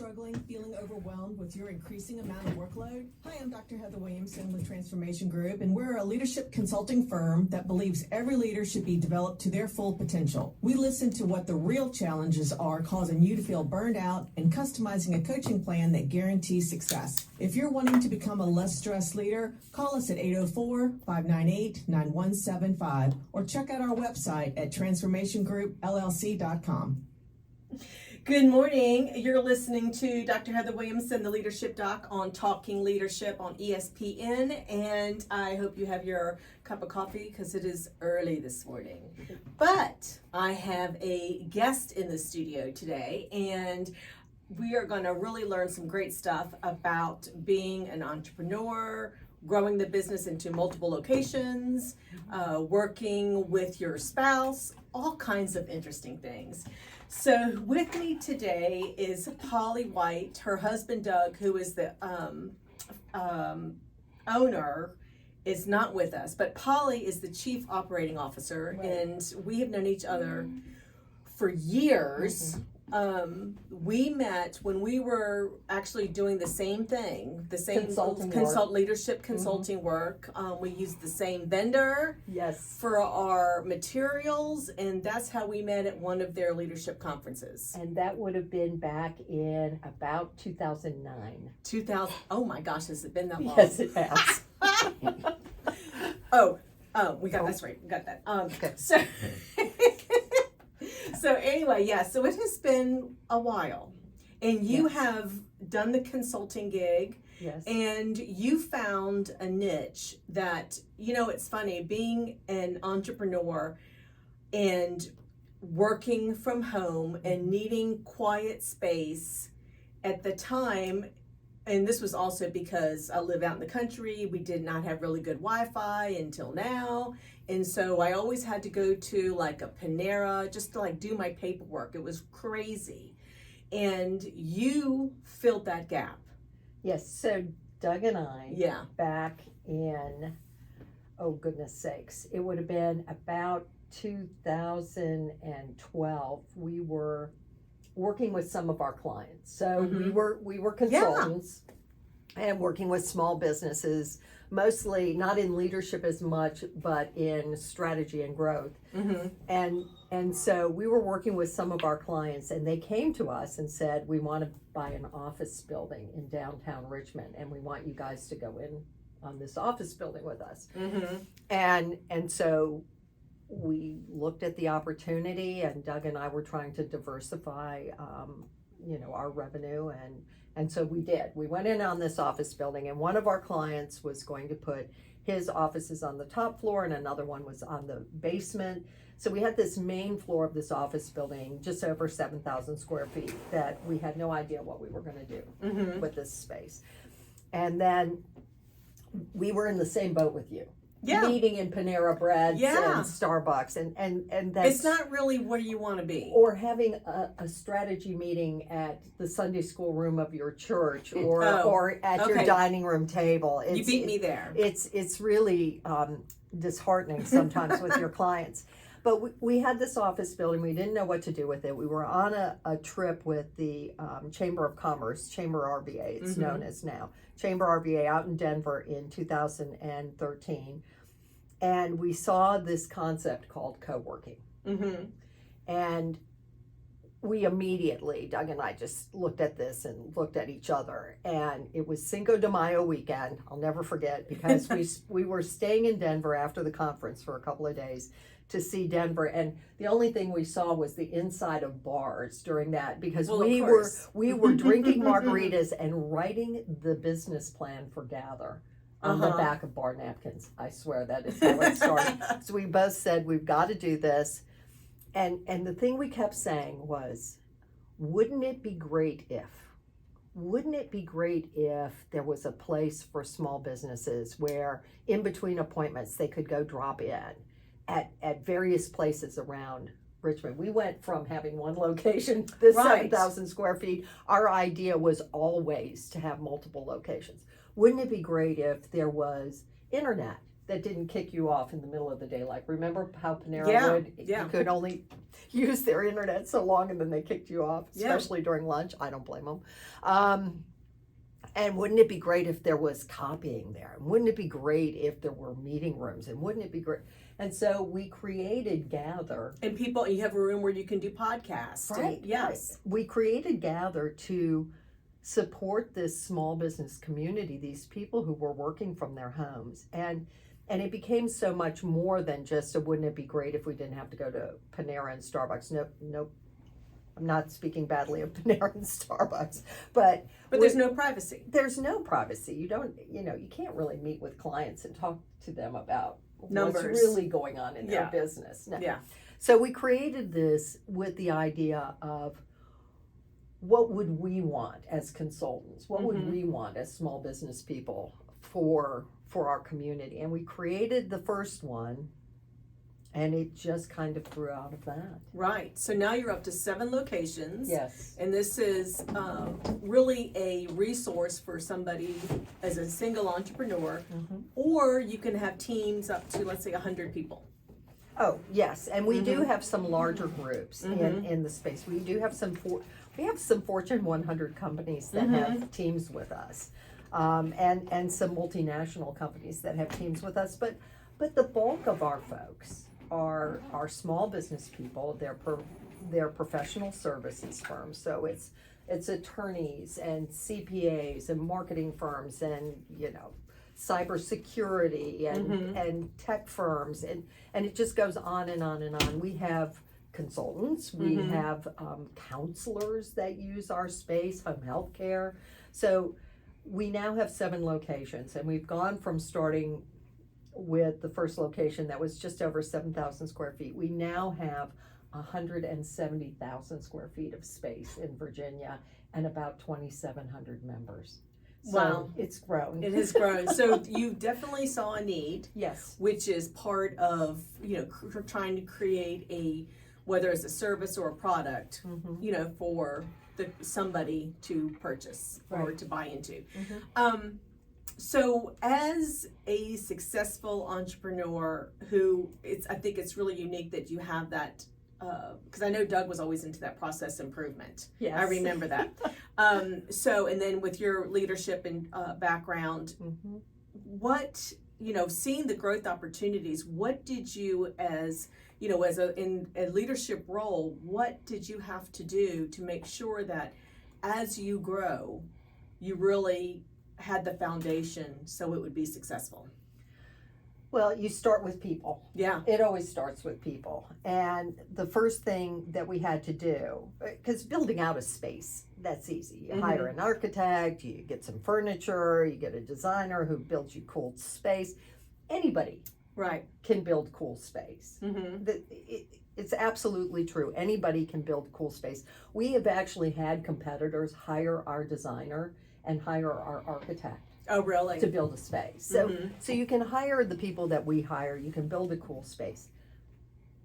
struggling, feeling overwhelmed with your increasing amount of workload? Hi, I'm Dr. Heather Williamson with Transformation Group, and we're a leadership consulting firm that believes every leader should be developed to their full potential. We listen to what the real challenges are causing you to feel burned out and customizing a coaching plan that guarantees success. If you're wanting to become a less stressed leader, call us at 804-598-9175 or check out our website at transformationgroupllc.com. Good morning. You're listening to Dr. Heather Williamson, the Leadership Doc on Talking Leadership on ESPN, and I hope you have your cup of coffee because it is early this morning. But I have a guest in the studio today, and we are going to really learn some great stuff about being an entrepreneur, growing the business into multiple locations, working with your spouse, all kinds of interesting things. So with me today is Polly White. Her husband Doug, who is the owner, is not with us, but Polly is the Chief Operating Officer, right. And we have known each other for years. We met when we were actually doing the same thing, the same leadership consulting work. We used the same vendor for our materials, and that's how we met at one of their leadership conferences. And that would have been back in about 2009. Oh my gosh, has it been that long? Yes, it has. That's right, we got that. Okay. So anyway, so it has been a while, and you have done the consulting gig, and you found a niche that, it's funny, being an entrepreneur and working from home and needing quiet space at the time, and this was also because I live out in the country, we did not have really good Wi-Fi until now. And so I always had to go to like a Panera just to do my paperwork. It was crazy. And you filled that gap. Yes, so Doug and I, back in, oh goodness sakes, it would have been about 2012, we were working with some of our clients. So we were consultants and working with small businesses, mostly not in leadership as much, but in strategy and growth. And so we were working with some of our clients, and they came to us and said, we want to buy an office building in downtown Richmond, and we want you guys to go in on this office building with us. And so we looked at the opportunity, and Doug and I were trying to diversify our revenue, and so we did. We went in on this office building, and one of our clients was going to put his offices on the top floor and another one was on the basement. So we had this main floor of this office building, just over 7,000 square feet, that we had no idea what we were going to do with this space. And then we were in the same boat with you. Meeting in Panera Breads and Starbucks, and that's, it's not really where you want to be. Or having a strategy meeting at the Sunday school room of your church, or at your dining room table. You beat me there. It's really disheartening sometimes with your clients. But we had this office building. We didn't know what to do with it. We were on a trip with the Chamber of Commerce, Chamber RVA, it's known as now. Chamber RVA out in Denver in 2013. And we saw this concept called co-working. And we immediately, Doug and I just looked at this and looked at each other. And it was Cinco de Mayo weekend. I'll never forget, because we were staying in Denver after the conference for a couple of days to see Denver, and the only thing we saw was the inside of bars during that, because we were drinking margaritas and writing the business plan for Gather on the back of bar napkins. I swear that is how it started. So we both said, we've got to do this, and the thing we kept saying was, wouldn't it be great if there was a place for small businesses where in between appointments they could go drop in at various places around Richmond. We went from having one location, this 7,000 square feet. Our idea was always to have multiple locations. Wouldn't it be great if there was internet that didn't kick you off in the middle of the day. Like, remember how Panera would? Yeah. You could only use their internet so long, and then they kicked you off, especially during lunch. I don't blame them. And wouldn't it be great if there was copying there? And wouldn't it be great if there were meeting rooms? And wouldn't it be great? And so we created Gather. And people, you have a room where you can do podcasts. Right. And, yes. Right. We created Gather to support this small business community, these people who were working from their homes. And it became so much more than just a, wouldn't it be great if we didn't have to go to Panera and Starbucks? Nope. I'm not speaking badly of Panera and Starbucks, but there's no privacy. There's no privacy. You don't, you can't really meet with clients and talk to them about numbers, what's really going on in their business. No. Yeah. So we created this with the idea of what would we want as consultants? What would we want as small business people for our community? And we created the first one, and it just kind of grew out of that. Right. So now you're up to 7 locations. Yes. And this is really a resource for somebody as a single entrepreneur, or you can have teams up to, let's say, 100 people. Oh, yes. And we do have some larger groups in the space. We do have some Fortune 100 companies that have teams with us, and some multinational companies that have teams with us. But the bulk of our folks are small business people. They're professional services firms. So it's attorneys and CPAs and marketing firms and cybersecurity and tech firms, and it just goes on and on and on. We have consultants, we have counselors that use our space, home health care. So we now have 7 locations, and we've gone from starting with the first location that was just over 7,000 square feet. We now have 170,000 square feet of space in Virginia and about 2,700 members. So wow, it's grown. It has grown. So you definitely saw a need. Yes. Which is part of, trying to create whether it's a service or a product, for somebody to purchase or to buy into. So as a successful entrepreneur I think it's really unique that you have that, because I know Doug was always into that process improvement. Yes. I remember that. And then with your leadership and background, what, seeing the growth opportunities, what did you in a leadership role, what did you have to do to make sure that as you grow, you really had the foundation so it would be successful? Well, you start with people. Yeah. It always starts with people. And the first thing that we had to do, because building out a space, that's easy. You hire an architect, you get some furniture, you get a designer who builds you cool space. Anybody can build cool space. It's absolutely true. Anybody can build cool space. We have actually had competitors hire our designer and hire our architect. Oh, really? To build a space. So you can hire the people that we hire, you can build a cool space.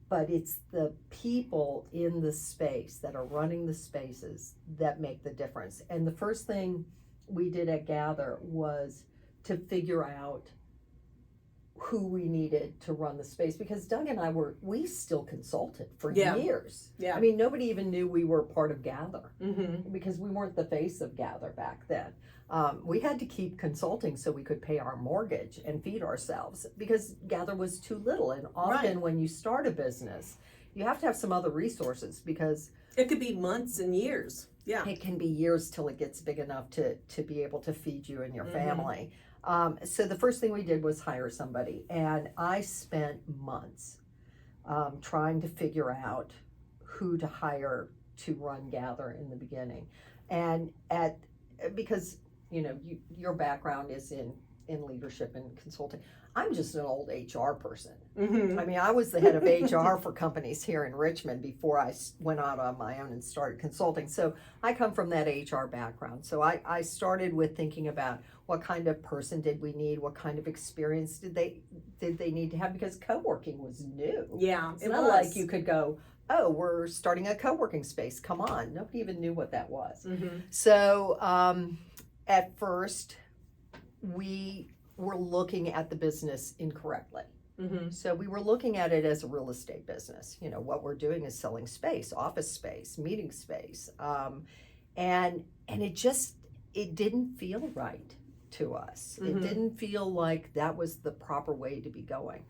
But it's the people in the space that are running the spaces that make the difference. And the first thing we did at Gather was to figure out who we needed to run the space, because Doug and we still consulted for years. Yeah. I mean, nobody even knew we were part of Gather because we weren't the face of Gather back then. We had to keep consulting so we could pay our mortgage and feed ourselves because Gather was too little. And often when you start a business, you have to have some other resources because it could be months and years. Yeah. It can be years till it gets big enough to be able to feed you and your family. So the first thing we did was hire somebody, and I spent months trying to figure out who to hire to run Gather in the beginning. And because your background is in leadership and consulting. I'm just an old HR person. I mean, I was the head of HR for companies here in Richmond before I went out on my own and started consulting. So I come from that HR background. So I started with thinking about what kind of person did we need, what kind of experience did they need to have, because co-working was new. Yeah, it's not like you could go, oh, we're starting a co-working space. Come on. Nobody even knew what that was. So at first, we were looking at the business incorrectly. Mm-hmm. So we were looking at it as a real estate business. You know, what we're doing is selling space, office space, meeting space, and it didn't feel right to us. Mm-hmm. It didn't feel like that was the proper way to be going.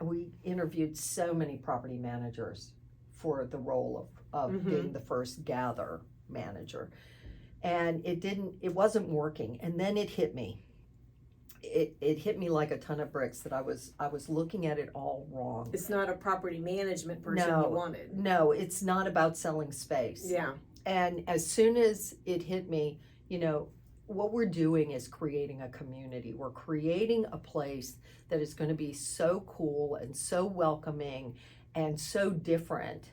We interviewed so many property managers for the role of Mm-hmm. being the first Gather manager, and it wasn't working. And then it hit me. It hit me like a ton of bricks that I was looking at it all wrong. It's not a property management person you wanted. No, it's not about selling space. Yeah. And as soon as it hit me, you know, what we're doing is creating a community. We're creating a place that is going to be so cool and so welcoming and so different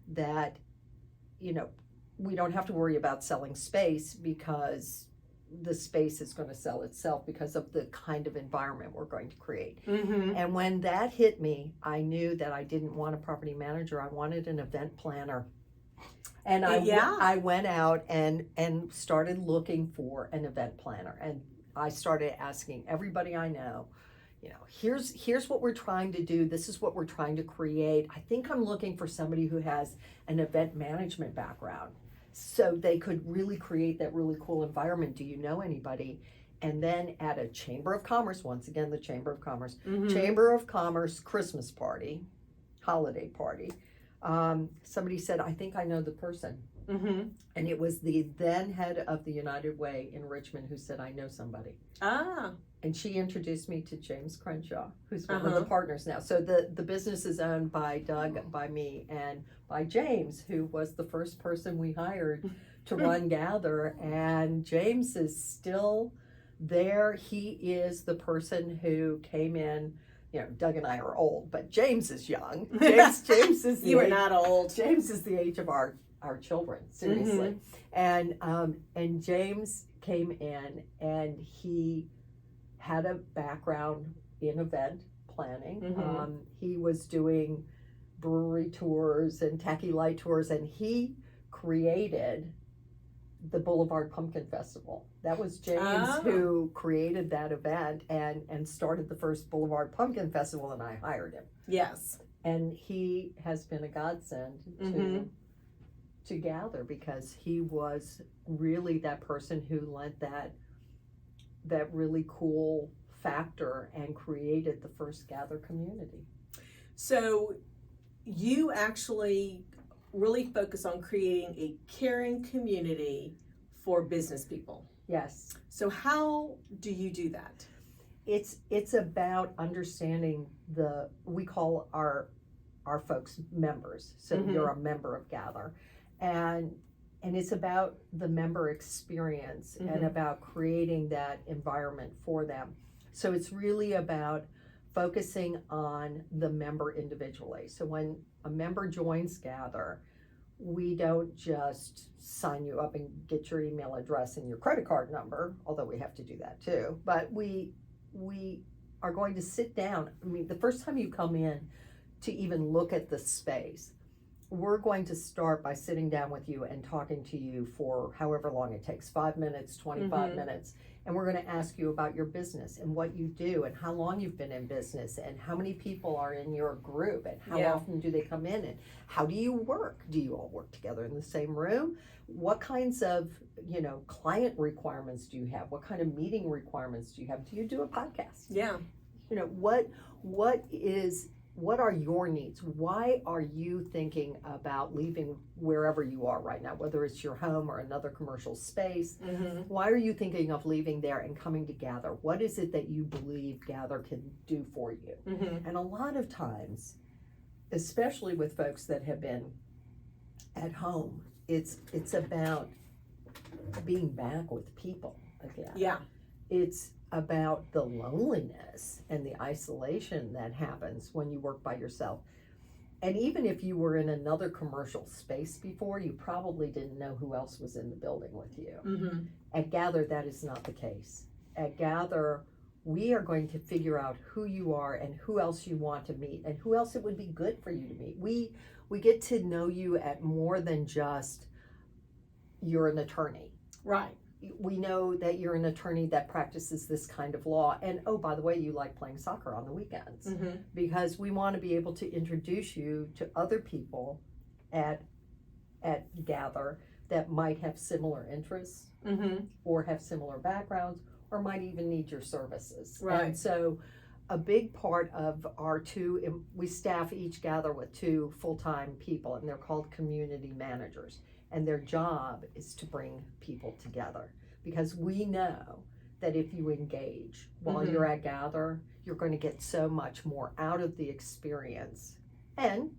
that, you know, we don't have to worry about selling space because the space is going to sell itself because of the kind of environment we're going to create. Mm-hmm. And when that hit me, I knew that I didn't want a property manager. I wanted an event planner. And I went out and started looking for an event planner. And I started asking everybody I know, you know, here's what we're trying to do. This is what we're trying to create. I think I'm looking for somebody who has an event management background, so they could really create that really cool environment. Do you know anybody? And then at a Chamber of Commerce, once again, the Chamber of Commerce, Mm-hmm. Chamber of Commerce Christmas party, holiday party, somebody said, I think I know the person. Mm-hmm. And it was the then head of the United Way in Richmond who said, I know somebody. Ah. And she introduced me to James Crenshaw, who's one of Uh-huh. the partners now. So the business is owned by Doug, by me, and by James, who was the first person we hired to run Gather. And James is still there. He is the person who came in. You know, Doug and I are old, but James is young. James is the You were age, not old. James is the age of our children, seriously. And James came in and he had a background in event planning. Mhm. He was doing brewery tours and tacky light tours, and he created the Boulevard Pumpkin Festival. That was James who created that event and started the first Boulevard Pumpkin Festival, and I hired him. Yes. And he has been a godsend Mhm. to Gather, because he was really that person who lent that really cool factor and created the first Gather community. So you actually really focus on creating a caring community for business people. Yes. So how do you do that? It's about understanding we call our folks members. So Mhm. you're a member of Gather. And it's about the member experience and Mhm. about creating that environment for them. So it's really about focusing on the member individually. So when a member joins Gather, we don't just sign you up and get your email address and your credit card number, although we have to do that too. But we are going to sit down. I mean, the first time you come in to even look at the space, we're going to start by sitting down with you and talking to you for however long it takes, 5 minutes, 25 Mhm. minutes. And we're going to ask you about your business and what you do and how long you've been in business and how many people are in your group and how Yeah. often do they come in and how do you work? Do you all work together in the same room? What kinds of, client requirements do you have? What kind of meeting requirements do you have? Do you do a podcast? Yeah. What are your needs? Why are you thinking about leaving wherever you are right now, whether it's your home or another commercial space? Mm-hmm. Why are you thinking of leaving there and coming to Gather? What is it that you believe Gather can do for you? Mm-hmm. And a lot of times, especially with folks that have been at home, it's about being back with people again. Yeah. It's about the loneliness and the isolation that happens when you work by yourself. And even if you were in another commercial space before, you probably didn't know who else was in the building with you. Mm-hmm. At Gather, that is not the case. At Gather, we are going to figure out who you are and who else you want to meet and who else it would be good for you to meet. We get to know you at more than just you're an attorney. Right. we know that you're an attorney that practices this kind of law, and oh, by the way, you like playing soccer on the weekends, because we want to be able to introduce you to other people at Gather that might have similar interests, or have similar backgrounds, or might even need your services. Right. And so a big part of we staff each Gather with 2 full-time people, and they're called community managers. And their job is to bring people together, because we know that if you engage while you're at Gather, you're going to get so much more out of the experience. And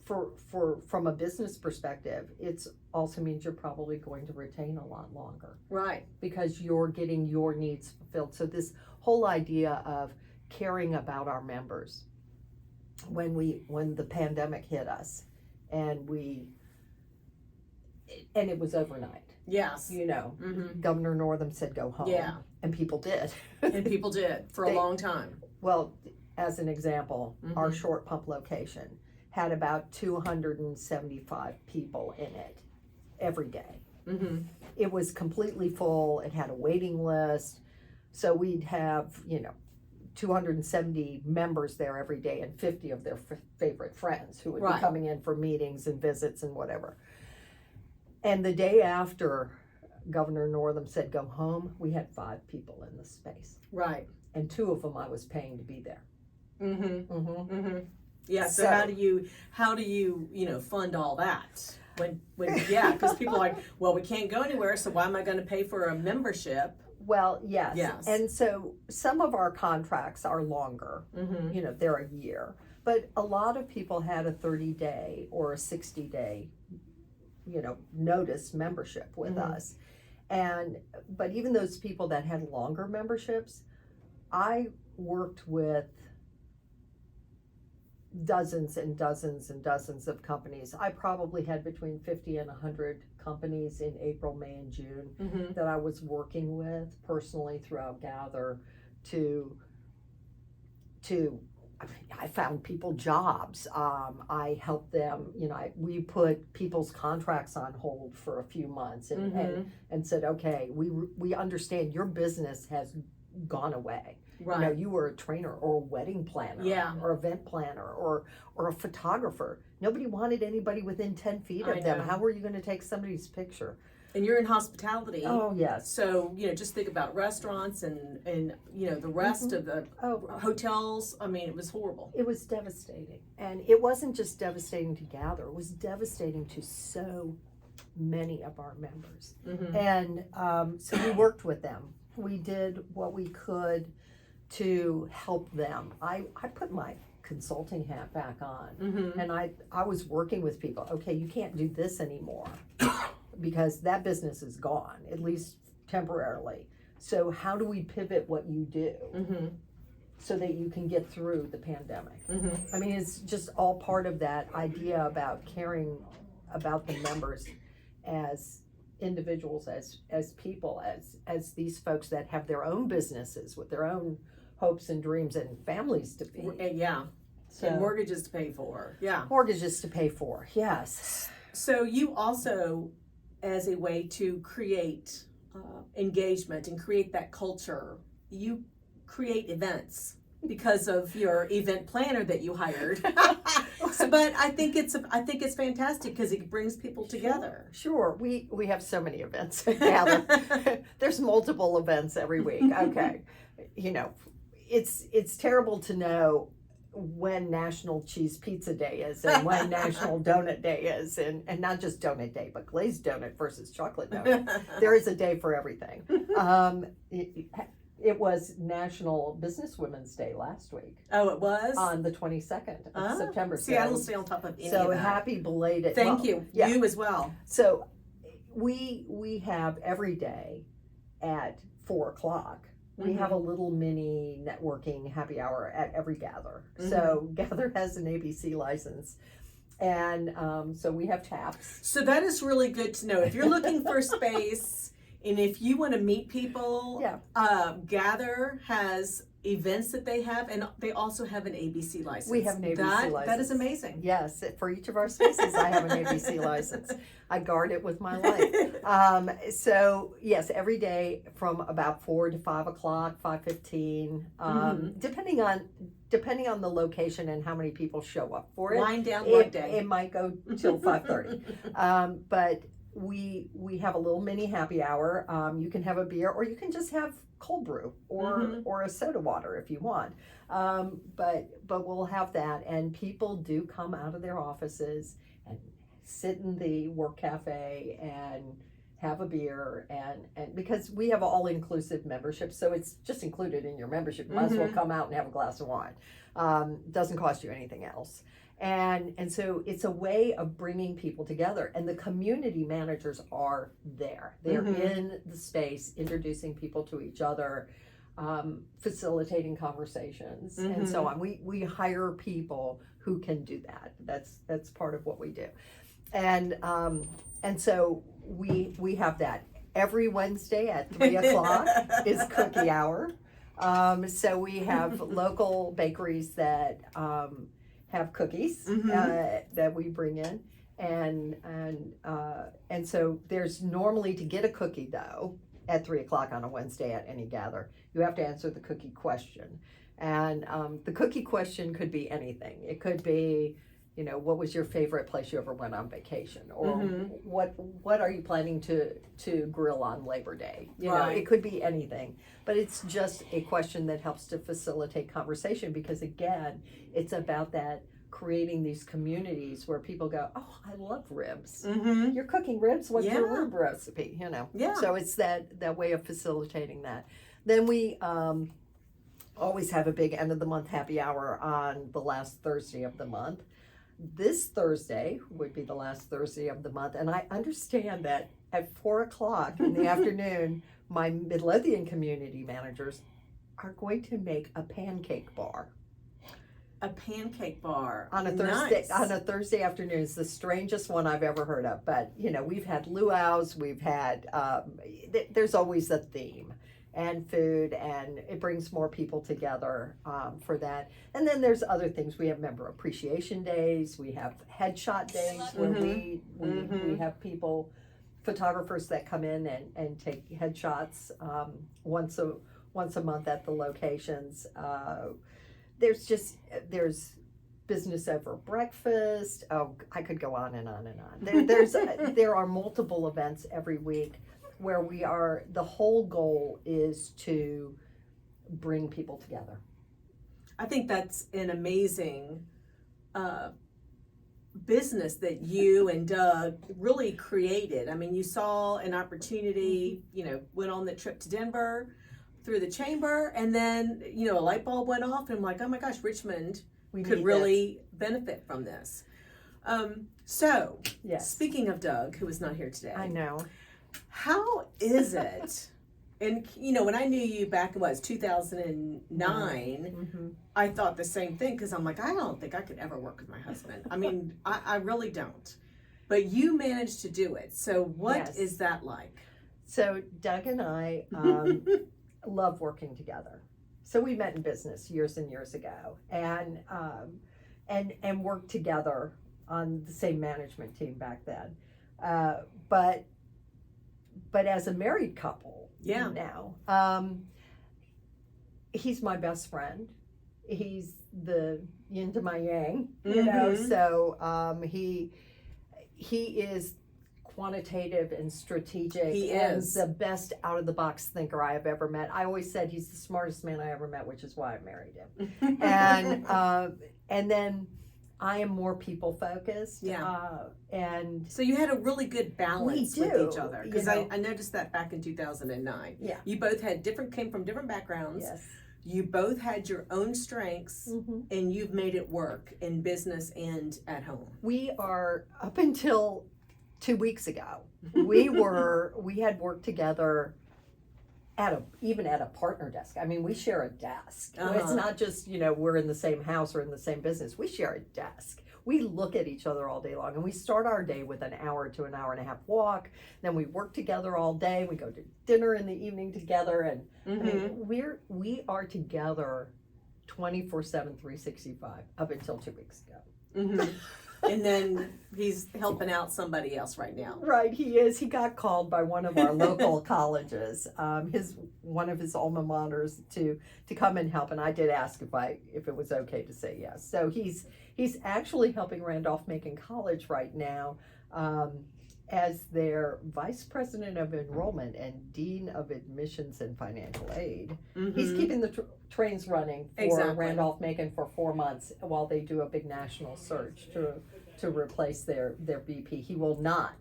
from a business perspective, it also means you're probably going to retain a lot longer. Right. Because you're getting your needs fulfilled. So this whole idea of caring about our members, when the pandemic hit us, and it was overnight. Yes. Governor Northam said go home. Yeah. And people did. And people did for a long time. Well, as an example, our short pump location had about 275 people in it every day. It was completely full. It had a waiting list. So we'd have, 270 members there every day, and 50 of their favorite friends who would be coming in for meetings and visits and whatever. And the day after Governor Northam said go home, we had 5 people in the space. Right. And 2 of them I was paying to be there. Yeah. So how do you fund all that? When because people are like, well, we can't go anywhere, so why am I going to pay for a membership? Well, yes. And so some of our contracts are longer. They're a year. But a lot of people had a 30-day or a 60-day, notice membership with us. But even those people that had longer memberships, I worked with dozens and dozens and dozens of companies. I probably had between 50 and 100 companies in April, May, and June that I was working with personally throughout Gather I found people jobs. I helped them, we put people's contracts on hold for a few months and said, okay, we understand your business has gone away. Right. You were a trainer or a wedding planner or event planner or a photographer. Nobody wanted anybody within 10 feet of them. How were you going to take somebody's picture? And you're in hospitality. Oh, yes. So, just think about restaurants and the rest of the hotels. I mean, it was horrible. It was devastating. And it wasn't just devastating to Gather. It was devastating to so many of our members. And so we worked with them. We did what we could to help them. I put my consulting hat back on, and I was working with people. Okay, you can't do this anymore because that business is gone, at least temporarily. So how do we pivot what you do so that you can get through the pandemic? I mean, it's just all part of that idea about caring about the members as individuals, as people, as these folks that have their own businesses with their own hopes and dreams and families to feed. So, and mortgages to pay for. Mortgages to pay for, yes. So you also, as a way to create engagement and create that culture, you create events because of your event planner that you hired. But I think it's fantastic because it brings people together. Sure. We have so many events at Gather. There's multiple events every week. Okay. It's terrible to know when National Cheese Pizza Day is and when National Donut Day is, and not just Donut Day, but glazed donut versus chocolate donut. There is a day for everything. It was National Business Women's Day last week. Oh, it was? On the 22nd of September. See, I don't stay on top of any of that. So happy belated. Thank you. Yeah. You as well. So we have every day at 4:00. We have a little mini networking happy hour at every Gather. So Gather has an ABC license. And so we have taps. So that is really good to know. If you're looking for space and if you want to meet people, Gather has events that they have, and they also have an ABC license. We have an ABC license. That is amazing. Yes, for each of our spaces, I have an ABC license. I guard it with my life. So yes, every day from about 4 to 5 o'clock, 5:15, depending on the location and how many people show up for it. Wind down what day? It might go till 5:30, but we have a little mini happy hour. You can have a beer, or you can just have cold brew or a soda water if you want. But we'll have that, and people do come out of their offices and sit in the work cafe and have a beer, and because we have all inclusive membership, so it's just included in your membership. You might as well come out and have a glass of wine. Doesn't cost you anything else. And so it's a way of bringing people together, and the community managers are there. They're in the space, introducing people to each other, facilitating conversations, and so on. We hire people who can do that. That's part of what we do, and so we have that every Wednesday at 3 o'clock is cookie hour. So we have local bakeries that have cookies that we bring in, and so there's normally, to get a cookie though at 3 o'clock on a Wednesday at any gather, you have to answer the cookie question, and the cookie question could be anything. It could be, what was your favorite place you ever went on vacation, or what are you planning to grill on Labor Day? It could be anything, but it's just a question that helps to facilitate conversation, because again, it's about that creating these communities where people go, oh, I love ribs. You're cooking ribs. What's your rib recipe? Yeah. So it's that way of facilitating that. Then we always have a big end of the month happy hour on the last Thursday of the month. This Thursday would be the last Thursday of the month, and I understand that at 4 o'clock in the afternoon, my Midlothian community managers are going to make a pancake bar. A pancake bar On a Thursday. Nice. On a Thursday afternoon. It's the strangest one I've ever heard of, but we've had luau's, we've had there's always a theme and food, and it brings more people together for that. And then there's other things. We have member appreciation days, we have headshot days where we have people, photographers that come in and take headshots once a month at the locations. There's business over breakfast. Oh, I could go on and on and on. There are multiple events every week where the whole goal is to bring people together. I think that's an amazing business that you and Doug really created. I mean, you saw an opportunity, went on the trip to Denver through the chamber, and then, a light bulb went off, and I'm like, oh my gosh, Richmond could really benefit from this. So, Yes. Speaking of Doug, who is not here today. I know. How is it? And when I knew you back in 2009, I thought the same thing, because I'm like, I don't think I could ever work with my husband. I mean, I really don't. But you managed to do it. So what is that like? So Doug and I love working together. So we met in business years and years ago, and worked together on the same management team back then. But as a married couple now, he's my best friend. He's the yin to my yang, so he is quantitative and strategic. He and is the best out of the box thinker I have ever met. I always said he's the smartest man I ever met, which is why I married him. And then I am more people focused. And so you had a really good balance with each other, because I noticed that back in 2009. Yeah. You both came from different backgrounds. Yes. You both had your own strengths, and you've made it work in business and at home. We are, up until 2 weeks ago, we had worked together even at a partner desk. I mean, we share a desk. It's not just, we're in the same house or in the same business. We share a desk. we look at each other all day long, and we start our day with an hour to an hour and a half walk. Then we work together all day. We go to dinner in the evening together, and I mean, we are together 24/7, 365 up until 2 weeks ago. And then he's helping out somebody else right now. Right, he is. He got called by one of our local colleges, one of his alma maters, to come and help. And I did ask if it was okay to say yes. So he's actually helping Randolph-Macon College right now as their vice president of enrollment and dean of admissions and financial aid. He's keeping the trains running for Randolph-Macon for 4 months while they do a big national search to replace their VP. He will not,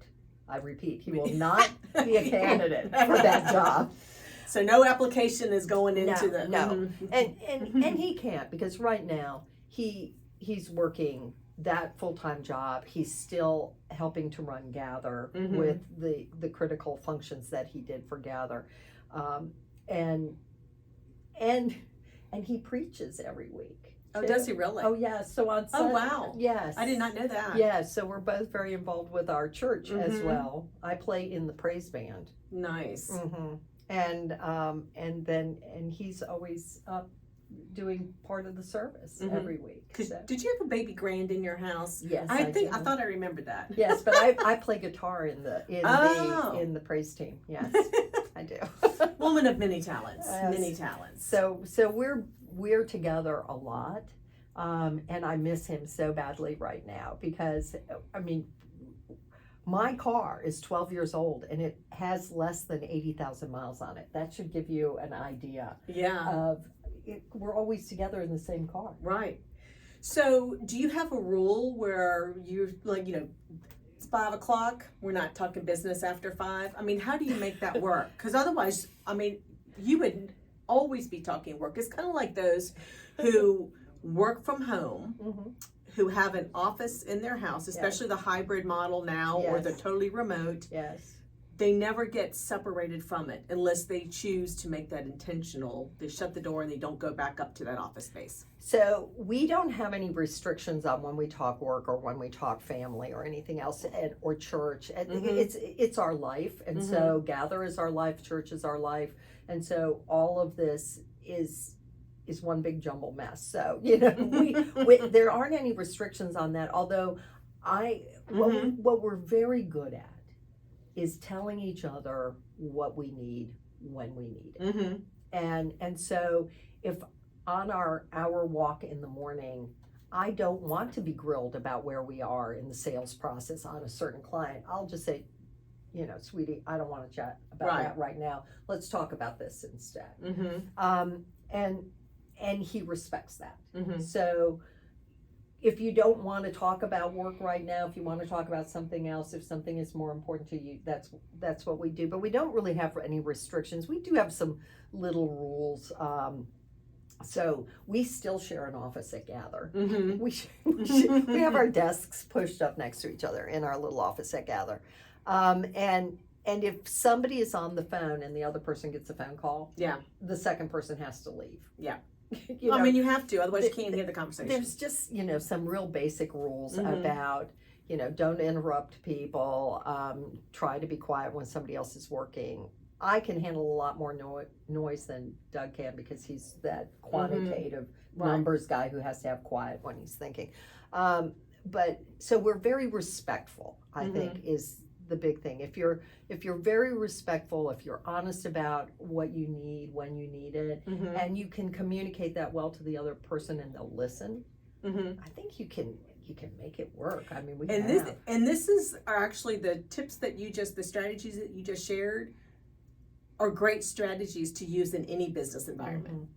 I repeat, he will not be a candidate for that job. So no application is going into and he can't, because right now he's working that full-time job. He's still helping to run Gather with the critical functions that he did for Gather, and he preaches every week. Oh, does he really? Oh, yeah. So on Sunday, wow. Yes. I did not know that. Yes. So we're both very involved with our church as well. I play in the praise band. Nice. And he's always up doing part of the service every week. So. Did you have a baby grand in your house? Yes, I thought I remembered that. Yes, but I play guitar in the praise team. Yes, I do. Woman of many talents. Yes. Many talents. So we're together a lot, and I miss him so badly right now, because I mean, my car is 12 years old and it has less than 80,000 miles on it. That should give you an idea. Of we're always together in the same car. Right. So do you have a rule where you're like, it's 5 o'clock, we're not talking business after 5? I mean, how do you make that work? Because otherwise, I mean, you would always be talking work. It's kind of like those who work from home, who have an office in their house, especially the hybrid model now, or they're totally remote. Yes. They never get separated from it unless they choose to make that intentional. They shut the door and they don't go back up to that office space. So we don't have any restrictions on when we talk work or when we talk family or anything else, or church. It's our life, and so Gather is our life, church is our life, and so all of this is one big jumble mess. So we there aren't any restrictions on that. Although what we're very good at is telling each other what we need when we need it. And so if on our hour walk in the morning, I don't want to be grilled about where we are in the sales process on a certain client, I'll just say, sweetie, I don't want to chat about that right now. Let's talk about this instead. And he respects that. So if you don't want to talk about work right now, if you want to talk about something else, if something is more important to you, that's what we do. But we don't really have any restrictions. We do have some little rules. So we still share an office at Gather. We have our desks pushed up next to each other in our little office at Gather. And if somebody is on the phone and the other person gets a phone call, the second person has to leave. I mean, you have to, otherwise you can't hear the conversation. There's just, some real basic rules about, don't interrupt people, try to be quiet when somebody else is working. I can handle a lot more noise than Doug can, because he's that quantitative numbers guy who has to have quiet when he's thinking. But so we're very respectful, I think, is the big thing. If you're very respectful, if you're honest about what you need when you need it, and you can communicate that well to the other person and they'll listen, I think you can make it work. I mean, this are actually the tips the strategies that you just shared are great strategies to use in any business environment.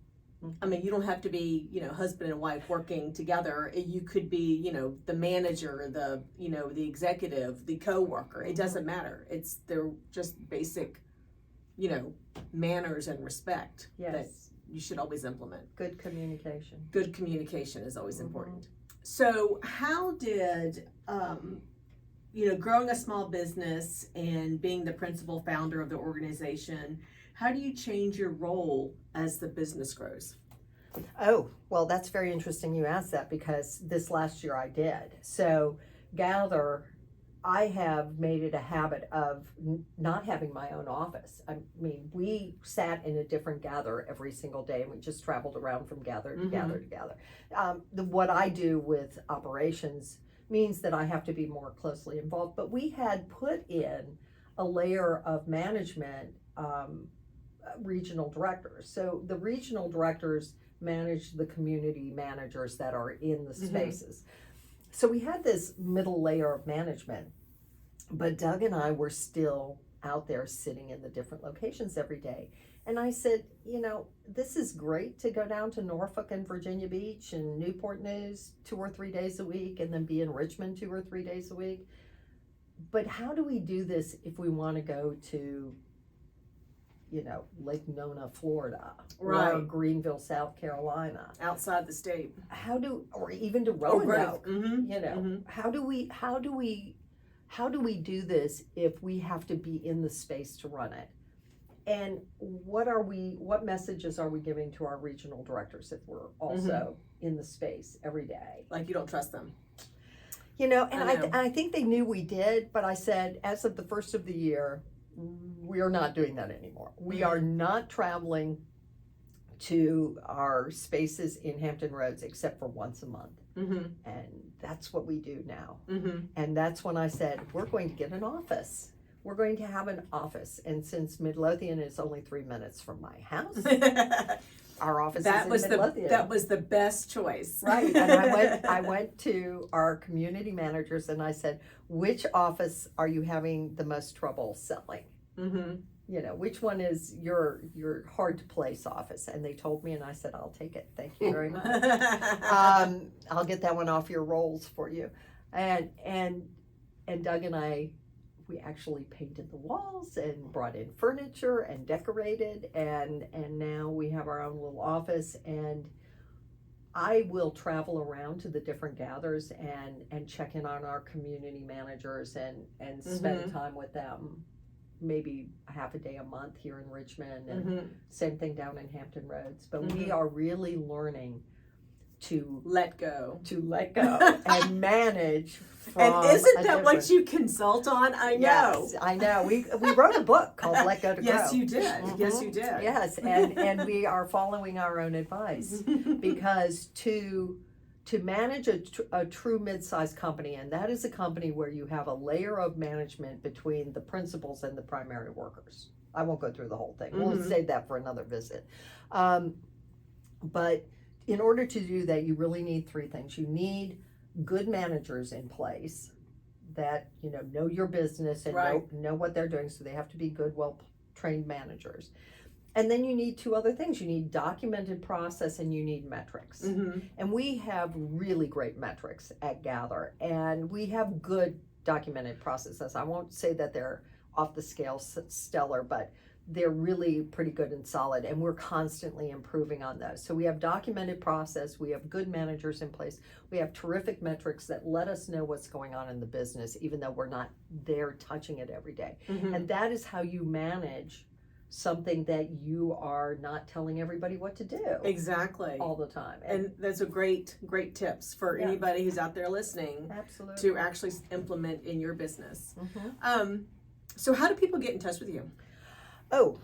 I mean, you don't have to be, husband and wife working together. You could be, the manager, the executive, the coworker. It doesn't matter. They're just basic, manners and respect that you should always implement. Good communication. Good communication is always important. So how did, growing a small business and being the principal founder of the organization, how do you change your role as the business grows? Oh, well, that's very interesting you asked that because this last year I did. So, Gather, I have made it a habit of not having my own office. I mean, we sat in a different Gather every single day and we just traveled around from Gather to Gather to Gather. What I do with operations means that I have to be more closely involved, but we had put in a layer of management, regional directors. So the regional directors manage the community managers that are in the spaces. So we had this middle layer of management, but Doug and I were still out there sitting in the different locations every day. And I said, you know, this is great to go down to Norfolk and Virginia Beach and Newport News 2 or 3 days a week and then be in Richmond 2 or 3 days a week. But how do we do this if we want to go to, you know, Lake Nona, Florida, or Greenville, South Carolina, outside the state? Or even to Roanoke, you know, how do we do this if we have to be in the space to run it? And what messages are we giving to our regional directors if we're also in the space every day? Like you don't trust them. You know, and I think they knew we did, but I said, as of the first of the year, we are not doing that anymore. We are not traveling to our spaces in Hampton Roads except for once a month. And that's what we do now. And that's when I said, we're going to get an office. We're going to have an office. And since Midlothian is only 3 minutes from my house, our office is in Midlothian. That was the best choice. Right. And I went to our community managers and I said, which office are you having the most trouble selling? You know, which one is your hard to place office? And they told me, and I said, I'll take it. Thank you very much. I'll get that one off your rolls for you. And Doug and I, we actually painted the walls and brought in furniture and decorated, and now we have our own little office. And I will travel around to the different gathers and check in on our community managers and spend time with them, maybe half a day a month here in Richmond, and same thing down in Hampton Roads. But we are really learning to let go and manage. And isn't that what you consult on? I know. Yes, I know. We wrote a book called Let Go to Grow. Yes, you did. Yes, you did. Yes, and we are following our own advice because to manage a true mid-sized company, and that is a company where you have a layer of management between the principals and the primary workers. I won't go through the whole thing. We'll save that for another visit. But in order to do that, you really need 3 things. You need good managers in place that, you know your business and know what they're doing. So they have to be good, well-trained managers. And then you need 2 other things. You need documented process and you need metrics. And we have really great metrics at Gather, and we have good documented processes. I won't say that they're off the scale stellar, but they're really pretty good and solid, and we're constantly improving on those. So we have documented process, we have good managers in place, we have terrific metrics that let us know what's going on in the business, even though we're not there touching it every day. And that is how you manage something that you are not telling everybody what to do. Exactly. All the time. And those are great tips for anybody who's out there listening. Absolutely. To actually implement in your business. So how do people get in touch with you? Oh,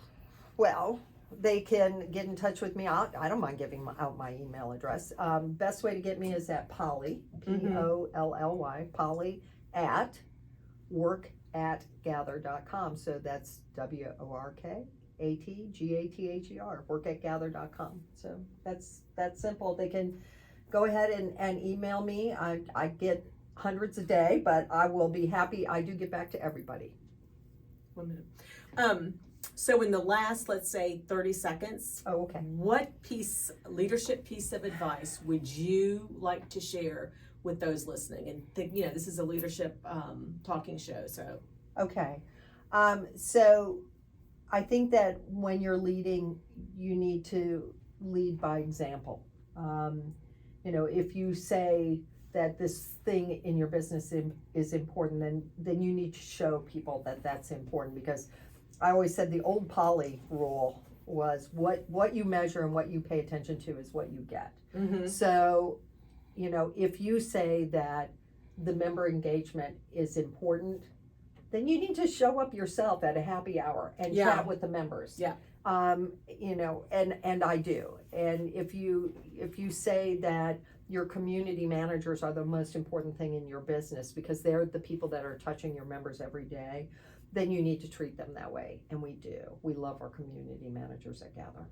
well, they can get in touch with me. I don't mind giving out my email address. Best way to get me is at Polly, P-O-L-L-Y, Polly at workatgather.com. So that's WORKATGATHER, workatgather.com. So that's simple. They can go ahead and email me. I get hundreds a day, but I will be happy. I do get back to everybody. 1 minute. So in the last, let's say 30 seconds, what leadership piece of advice would you like to share with those listening? And this is a leadership talking show, so. Okay. So I think that when you're leading, you need to lead by example. If you say that this thing in your business is important, then you need to show people that that's important, because I always said the old Polly rule was what you measure and what you pay attention to is what you get. Mm-hmm. So, if you say that the member engagement is important, then you need to show up yourself at a happy hour and Yeah. chat with the members. Yeah. And I do. And if you say that your community managers are the most important thing in your business because they're the people that are touching your members every day, then you need to treat them that way. And we do. We love our community managers at Gather.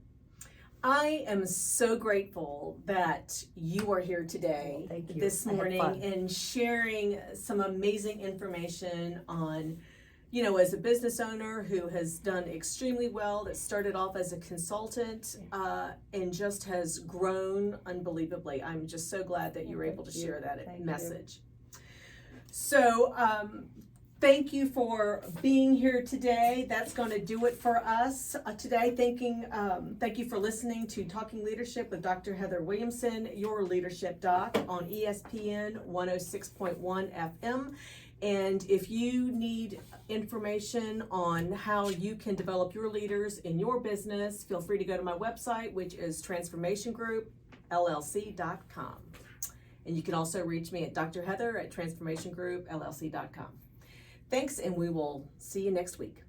I am so grateful that you are here today, Thank you. this I had morning, fun. and sharing some amazing information on, as a business owner who has done extremely well, that started off as a consultant and just has grown unbelievably. I'm just so glad that you were able to share that Thank you. message. So, thank you for being here today. That's going to do it for us today. Thank you for listening to Talking Leadership with Dr. Heather Williamson, your leadership doc on ESPN 106.1 FM. And if you need information on how you can develop your leaders in your business, feel free to go to my website, which is transformationgroupllc.com. And you can also reach me at Dr. Heather at transformationgroupllc.com. Thanks, and we will see you next week.